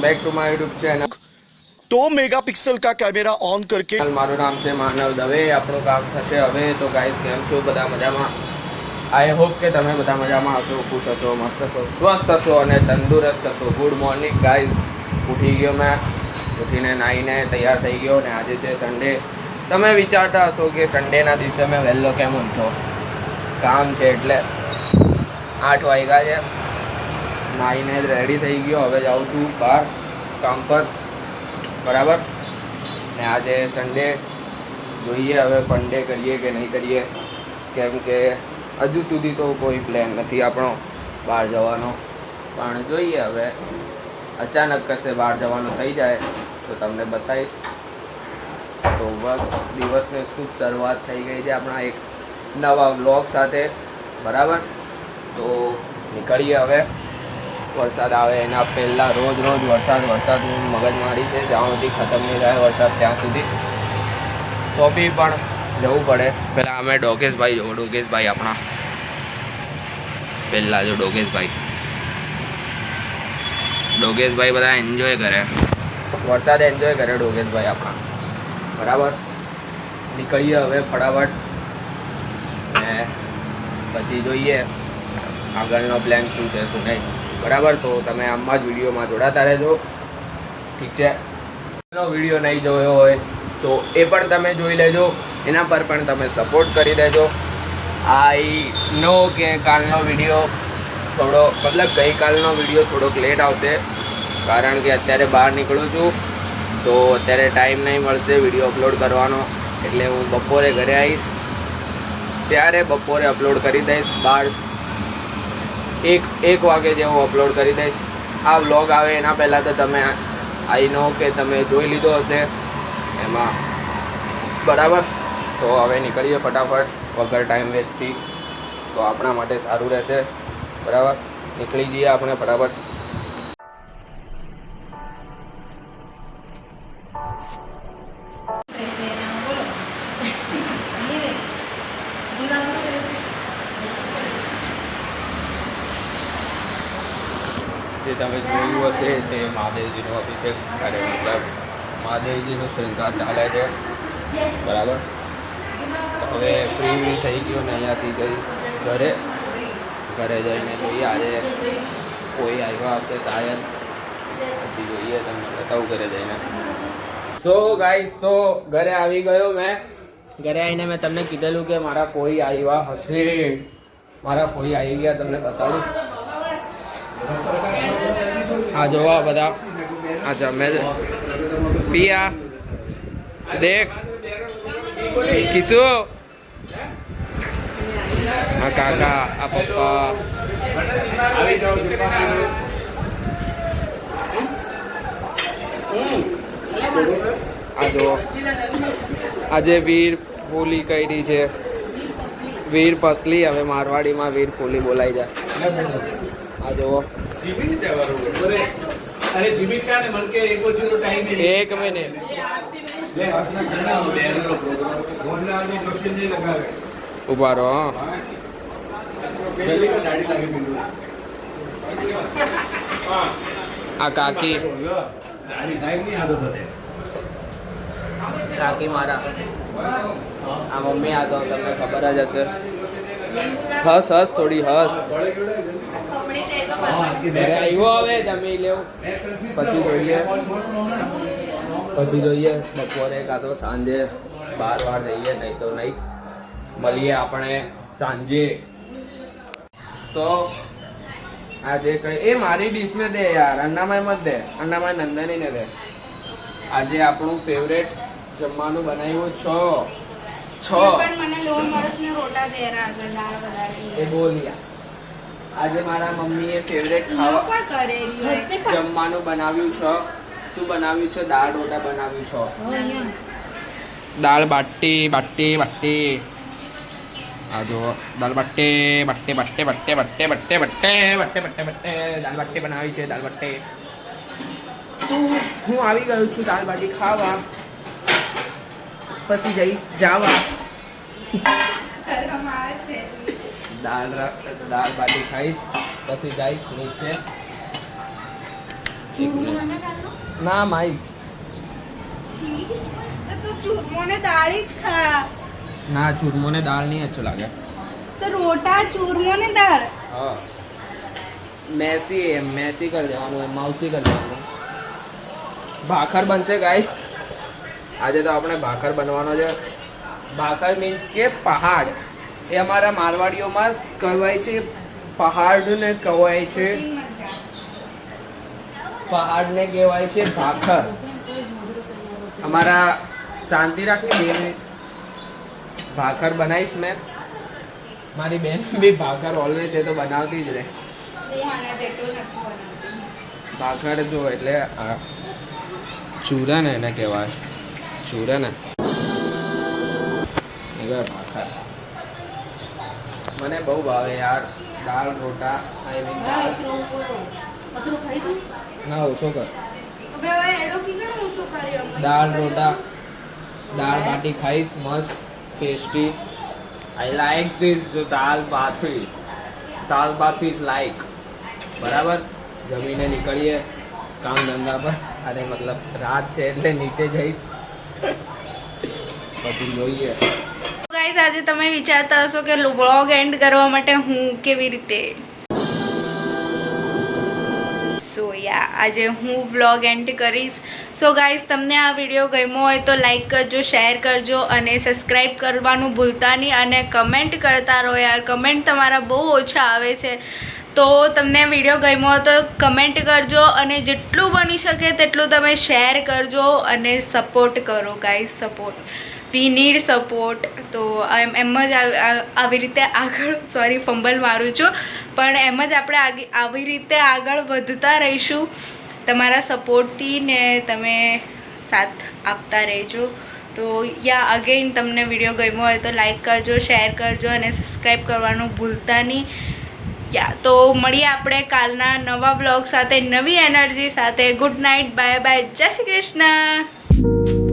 Back to my YouTube channel. 2 megapixel का camera on करके मारू नाम है मानव दवे। આપણું કામ થશે હવે તો ગાઈસ કેમ છો બધા મજામાં? આઈ હોપ કે તમે બધા મજામાં હશો, ખુશ હશો, મસ્ત હશો, સ્વસ્થ હશો અને તંદુરસ્ત હશો। Good morning guys. ઉઠી ગયો મેં, ઉઠીને નાહીને તૈયાર થઈ ગયો ને આજે છે સન્ડે। તમે વિચારતા હશો કે સન્ડેના દિવસે મેં વહેલો કેમ ઉઠ્યો? કામ છે એટલે 8 વાગ્યા છે, નાહીને રેડી થઈ ગયો। હવે જાઉં છું બહાર કામ પર, બરાબર ને આજે સન્ડે જોઈએ હવે ફંડે કરીએ કે નહીં કરીએ, કેમ કે હજુ સુધી તો કોઈ પ્લાન નથી આપણો બહાર જવાનો, પણ જોઈએ હવે અચાનક કશે બહાર જવાનું થઈ જાય તો તમને બતાવીશ। તો બસ દિવસની શુભ શરૂઆત થઈ ગઈ છે આપણા એક નવા વ્લોગ સાથે, બરાબર। તો નીકળીએ હવે। વરસાદ આવે એના પહેલાં રોજ વરસાદની મગજમારી છે, જ્યાં સુધી ખતમ નહીં થાય વરસાદ ત્યાં સુધી તો બી પણ જવું પડે। પહેલાં અમે ડોગેશભાઈ જો, ડોગેશભાઈ આપણા પહેલાં જો ડોગેશભાઈ બધા એન્જોય કરે, વરસાદ એન્જોય કરે ડોગેશભાઈ આપણા, બરાબર। નીકળીએ હવે ફટાફટ ને પછી જોઈએ આગળનો પ્લાન શું છે શું નહીં, બરાબર। તો તમે આમાં જ વિડીયોમાં જોડાતા રહેજો, ઠીક છે? વિડીયો નહીં જોયો હોય તો એ પણ તમે જોઈ લેજો, એના પર પણ તમે સપોર્ટ કરી દેજો। આઈ નો કે કાલનો વિડીયો થોડો મતલબ ગઈકાલનો વિડીયો થોડોક લેટ આવશે, કારણ કે અત્યારે બહાર નીકળું છું તો અત્યારે ટાઈમ નહીં મળશે વિડીયો અપલોડ કરવાનો, એટલે હું બપોરે ઘરે આવીશ ત્યારે બપોરે અપલોડ કરી દઈશ। બાર એક વાગે જેવું અપલોડ કરી દઈશ। આ વ્લોગ આવે એના પહેલાં તો તમે આઈ નો કે તમે જોઈ લીધો હશે એમાં, બરાબર। તો હવે નીકળીએ ફટાફટ વગર ટાઈમ વેસ્ટથી, તો આપણા માટે સારું રહેશે, બરાબર। નીકળી જઈએ આપણે ફટાફટ। જે તમે જોયું હશે તે મહાદેવજીનો અભિષેક અરે મતલબ મહાદેવજીનો શૃંગાર ચાલે છે, બરાબર। હવે ફ્રી થઈ ગયો ને અહીંયાથી જઈ ઘરે જઈને જોઈએ આજે કોઈ આવ્યા હશે શાયદ, પછી જોઈએ તમને બતાવું ઘરે જઈને। સો ગાઈસ, તો ઘરે આવી ગયો મેં। ઘરે આવીને મેં તમને કીધેલું કે મારા ફોઈ આવ્યા હશે, મારા ફોઈ આવી ગયા, તમને બતાવું। આ જોવા બધા આ જમે પિયા દેખ કિશુ, આ કાકા, આ પપ્પા, આ જો આજે વીર ફોલી કરી છે, વીર પસલી, હવે મારવાડીમાં વીર ફોલી બોલાઈ જાય। આ જો એક મિનિટ ઉભા રહો। આ કાકી મારા, આ મમ્મી, આ તો તમને ખબર જ હશે। હસ થોડી હસ। આવ્યો હવે જમી લેવું, પછી જોઈએ બપોરે કાં તો સાંજે બાર જઈએ, નહીં તો નહીં, મળીએ આપણે સાંજે। તો આજે કઈ એ મારી ડીશ મેં દે યાર, અન્નામાય મત દે, અન્નામાય નંદનીને દે। આજે આપણું ફેવરેટ જમવાનું બનાવ્યું એ બોલ્યા। આજે મારા મમ્મીએ ફેવરેટ જમવાનું બનાવ્યું છે। શું બનાવ્યું છે? દાળ રોટા બનાવ્યું છે, દાળ બાટી આ જો દાળ બટ્ટે દાળ બાટી બનાવી છે, દાળ બટ્ટે। હું આવી ગયો છું દાળ બાટી ખાવા, પછી જઈશ જાવા। દાળ બાટી ખાઈશ, પછી જઈશ નીચે ચૂરમોને દાળનો? ના માઈ છી, તો તું ચૂરમોને દાળ જ ખા. ના ચૂરમોને દાળ નહીં અચ્છું લાગે. તો રોટા ચૂરમોને દાળ. હા મેસી કરી દેવાનું એમ માઉસી કરી દેવાનું. ભાખર બનશે ગાઈસ. આજે તો આપણે ભાખર બનવાનો છે. ભાખર મીન્સ કે પહાડ. એ અમારા મારવાડીઓમાં કહેવાય છે પહાડને કહેવાય છે પહાડને કહેવાય છે ભાખર. અમારા શાંતિ રાખી 2 મિનિટ. ભાખર બનાવીશ મેં. મારી બેન બી ભાખર ઓલવેઝ એ તો બનાવતી જ રહે. દેહાના જેટલું નથી બનાવતી. ભાખર જો એટલે આ ચૂરા ને એને કહેવાય ચૂરા ને ભાખર મને બહુ ભાવે યાર. દાળ રોટા આઈ મીન દાળ ના ઓછો કર. હવે હવે એડો કીધું હું શું કર્યું? દાળ રોટા દાળ બાટી ખાઈશ મસ્ત tasty. I like this dal baati. Dal baati is like બરાબર. જમીને નીકળીએ કામ ધંધા પર. અરે મતલબ રાત છે એટલે નીચે જઈ પછી જોઈએ. ગાઈસ આજે તમે વિચારતા હશો કે વ્લોગ એન્ડ કરવા માટે હું કેવી રીતે આજે હું વ્લોગ એન્ડ કરીશ. સો ગાઈસ તમને આ વિડીયો ગમ્યો હોય તો લાઈક કરજો, શેર કરજો અને સબસ્ક્રાઈબ કરવાનું ભૂલતા નહીં. અને કમેન્ટ કરતા રહો યાર. કમેન્ટ તમારા બહુ ઓછા આવે છે. તો તમને વિડીયો ગમ્યો હોય તો કમેન્ટ કરજો અને જેટલું બની શકે તેટલું તમે શેર કરજો અને સપોર્ટ કરો guys. Support we need support. તો એમ જ આવી રીતે આગળ ફંબલ મારું છું પણ એમ જ આપણે આવી રીતે આગળ વધતા રહીશું તમારા સપોર્ટથી ને તમે સાથ આપતા રહેજો. તો અગેન તમને વિડીયો ગમ્યો હોય તો લાઈક કરજો, શેર કરજો અને સબસ્ક્રાઈબ કરવાનું ભૂલતા નહીં. તો મળીએ આપણે કાલના નવા બ્લોગ સાથે, નવી એનર્જી સાથે. ગુડ નાઇટ, બાય બાય, જય શ્રી કૃષ્ણ.